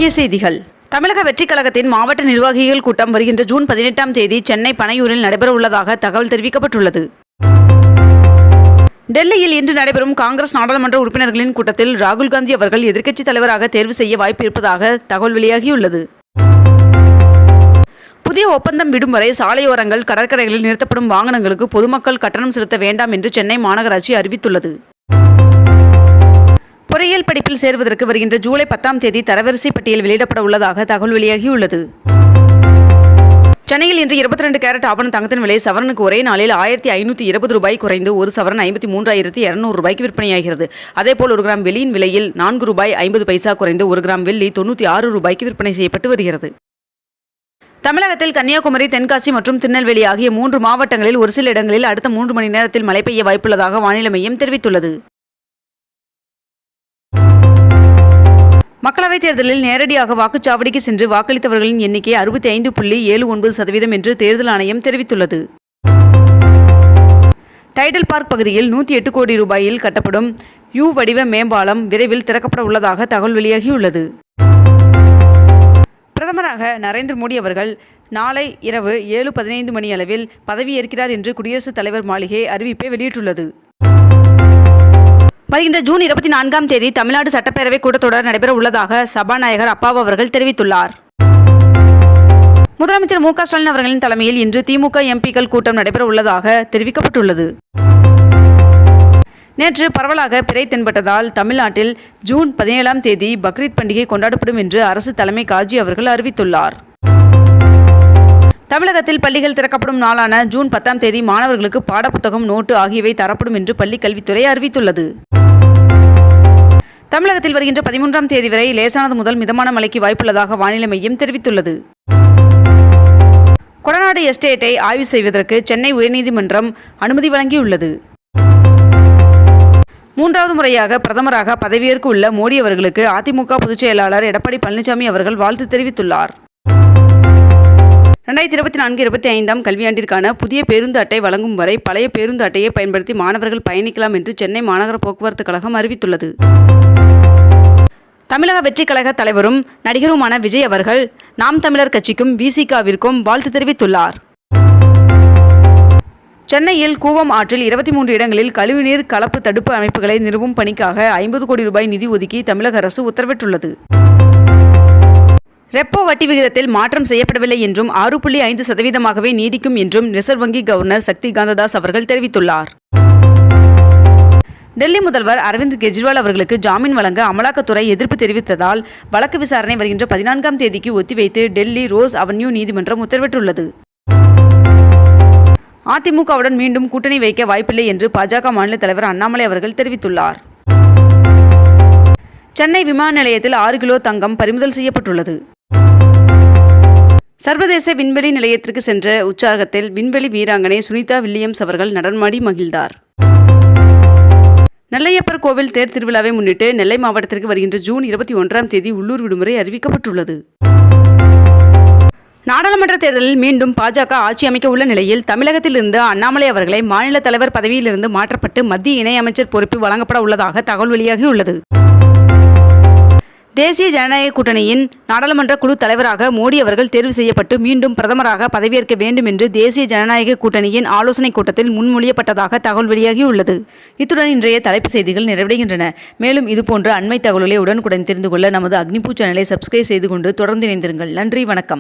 முக்கிய செய்திகள். தமிழக வெற்றிக் கழகத்தின் மாவட்ட நிர்வாகிகள் கூட்டம் வருகின்ற ஜூன் 18ஆம் தேதி சென்னை பனையூரில் நடைபெற உள்ளதாக தகவல் தெரிவிக்கப்பட்டுள்ளது. டெல்லியில் இன்று நடைபெறும் காங்கிரஸ் நாடாளுமன்ற உறுப்பினர்களின் கூட்டத்தில் ராகுல் காந்தி அவர்கள் எதிர்க்கட்சித் தலைவராக தேர்வு செய்ய வாய்ப்பு இருப்பதாக தகவல் வெளியாகியுள்ளது. புதிய ஒப்பந்தம் விடும் வரை சாலையோரங்கள், கடற்கரைகளில் நிறுத்தப்படும் வாகனங்களுக்கு பொதுமக்கள் கட்டணம் செலுத்த வேண்டாம் என்று சென்னை மாநகராட்சி அறிவித்துள்ளது. பொறியியல் படிப்பில் சேர்வதற்கு வருகின்ற ஜூலை 10ஆம் தேதி தரவரிசை பட்டியல் வெளியிடப்பட உள்ளதாக தகவல் வெளியாகியுள்ளது. சென்னையில் இன்று 22 கேரட் ஆபண தங்கத்தின் விலை சவரனுக்கு ஒரே நாளில் 1520 ரூபாய் குறைந்து ஒரு சவரன் 53,200 ரூபாய்க்கு விற்பனையாகிறது. அதேபோல் 1 கிராம் வெள்ளியின் விலையில் 4 ரூபாய் 50 பைசா குறைந்து 1 கிராம் வெள்ளி 96 ரூபாய்க்கு விற்பனை செய்யப்பட்டு வருகிறது. தமிழகத்தில் கன்னியாகுமரி, தென்காசி மற்றும் திருநெல்வேலி ஆகிய 3 மாவட்டங்களில் ஒரு சில இடங்களில் அடுத்த 3 மணி நேரத்தில் மழை பெய்ய வாய்ப்புள்ளதாக வானிலை மையம் தெரிவித்துள்ளது. மக்களவைத் தேர்தலில் நேரடியாக வாக்குச்சாவடிக்கு சென்று வாக்களித்தவர்களின் எண்ணிக்கை 65.79% என்று தேர்தல் ஆணையம் தெரிவித்துள்ளது. டைடல் பார்க் பகுதியில் 108 கோடி ரூபாயில் கட்டப்படும் யூ வடிவ மேம்பாலம் விரைவில் திறக்கப்பட உள்ளதாக தகவல் வெளியாகியுள்ளது. பிரதமராக நரேந்திர மோடி அவர்கள் நாளை இரவு 7:15 மணி அளவில் பதவியேற்கிறார் என்று குடியரசுத் தலைவர் மாளிகை அறிவிப்பை வெளியிட்டுள்ளது. வருகின்ற ஜூன் 24ஆம் தேதி தமிழ்நாடு சட்டப்பேரவை கூட்டத்தொடர் நடைபெற உள்ளதாக சபாநாயகர் அப்பாவு அவர்கள் தெரிவித்துள்ளார். முதலமைச்சர் மு க ஸ்டாலின் அவர்களின் தலைமையில் இன்று திமுக எம்பிக்கள் கூட்டம் நடைபெற உள்ளதாக தெரிவிக்கப்பட்டுள்ளது. நேற்று பரவலாக பிறை தென்பட்டதால் தமிழ்நாட்டில் ஜூன் 17ஆம் தேதி பக்ரீத் பண்டிகை கொண்டாடப்படும் என்று அரசு தலைமை காஜி அவர்கள் அறிவித்துள்ளார். தமிழகத்தில் பள்ளிகள் திறக்கப்படும் நாளான ஜூன் 10ஆம் தேதி மாணவர்களுக்கு பாடப்புத்தகம், நோட்டு ஆகியவை தரப்படும் என்று பள்ளிக் கல்வித்துறை அறிவித்துள்ளது. தமிழகத்தில் வருகின்ற 13ஆம் தேதி வரை லேசானது முதல் மிதமான மழைக்கு வாய்ப்புள்ளதாக வானிலை மையம் தெரிவித்துள்ளது. கொடநாடு எஸ்டேட்டை ஆய்வு செய்வதற்கு சென்னை உயர்நீதிமன்றம் அனுமதி வழங்கியுள்ளது. 3வது முறையாக பிரதமராக பதவியேற்க உள்ள மோடி அவர்களுக்கு அதிமுக பொதுச் செயலாளர் எடப்பாடி பழனிசாமி அவர்கள் வாழ்த்து தெரிவித்துள்ளார். 2024-25ஆம் கல்வியாண்டிற்கான புதிய பேருந்து அட்டை வழங்கும் வரை பழைய பேருந்து அட்டையை பயன்படுத்தி மாணவர்கள் பயணிக்கலாம் என்று சென்னை மாநகர போக்குவரத்து கழகம் அறிவித்துள்ளது. தமிழக வெற்றிக் கழக தலைவரும் நடிகருமான விஜய் அவர்கள் நாம் தமிழர் கட்சிக்கும் விசிகாவிற்கும் வாழ்த்து தெரிவித்துள்ளார். சென்னையில் கூவம் ஆற்றில் 23 இடங்களில் கழிவுநீர் கலப்பு தடுப்பு அமைப்புகளை நிறுவும் பணிக்காக 50 கோடி ரூபாய் நிதி ஒதுக்கி தமிழக அரசு உத்தரவிட்டுள்ளது. ரெப்போ வட்டி விகிதத்தில் மாற்றம் செய்யப்படவில்லை என்றும் 6.5%ஆகவே நீடிக்கும் என்றும் ரிசர்வ் வங்கி கவர்னர் சக்தி காந்ததாஸ் அவர்கள் தெரிவித்துள்ளார். டெல்லி முதல்வர் அரவிந்த் கெஜ்ரிவால் அவர்களுக்கு ஜாமீன் வழங்க அமலாக்கத்துறை எதிர்ப்பு தெரிவித்ததால் வழக்கு விசாரணை வருகின்ற 14ஆம் தேதிக்கு ஒத்திவைத்து டெல்லி ரோஸ் அவென்யூ நீதிமன்றம் உத்தரவிட்டுள்ளது. அதிமுகவுடன் மீண்டும் கூட்டணி வைக்க வாய்ப்பில்லை என்று பாஜக மாநில தலைவர் அண்ணாமலை அவர்கள் தெரிவித்துள்ளார். சென்னை விமான நிலையத்தில் 6 கிலோ தங்கம் பறிமுதல் செய்யப்பட்டுள்ளது. சர்வதேச விண்வெளி நிலையத்திற்கு சென்ற உற்சாகத்தில் விண்வெளி வீராங்கனை சுனிதா வில்லியம்ஸ் அவர்கள் நடனமாடி மகிழ்ந்தார். நெல்லையப்பர் கோவில் தேர் திருவிழாவை முன்னிட்டு நெல்லை மாவட்டத்திற்கு வருகின்ற ஜூன் 21ஆம் தேதி உள்ளூர் விடுமுறை அறிவிக்கப்பட்டுள்ளது. நாடாளுமன்ற தேர்தலில் மீண்டும் பாஜக ஆட்சி அமைக்க உள்ள நிலையில் தமிழகத்திலிருந்து அண்ணாமலை அவர்களை மாநில தலைவர் பதவியிலிருந்து மாற்றப்பட்டு மத்திய இணையமைச்சர் பொறுப்பு வழங்கப்பட உள்ளதாக தகவல் வெளியாகியுள்ளது. தேசிய ஜனநாயக கூட்டணியின் நாடாளுமன்ற குழு தலைவராக மோடி அவர்கள் தேர்வு செய்யப்பட்டு மீண்டும் பிரதமராக பதவியேற்க வேண்டும் என்று தேசிய ஜனநாயக கூட்டணியின் ஆலோசனைக் கூட்டத்தில் முன்மொழியப்பட்டதாக தகவல் வெளியாகியுள்ளது. இத்துடன் இன்றைய தலைப்பு செய்திகள் நிறைவடைகின்றன. மேலும் இதுபோன்ற அண்மை தகவல்களை உடனுக்குடன் தெரிந்து கொள்ள நமது அக்னிபூ சேனலை சப்ஸ்கிரைப் செய்து கொண்டு தொடர்ந்து இணைந்திருங்கள். நன்றி, வணக்கம்.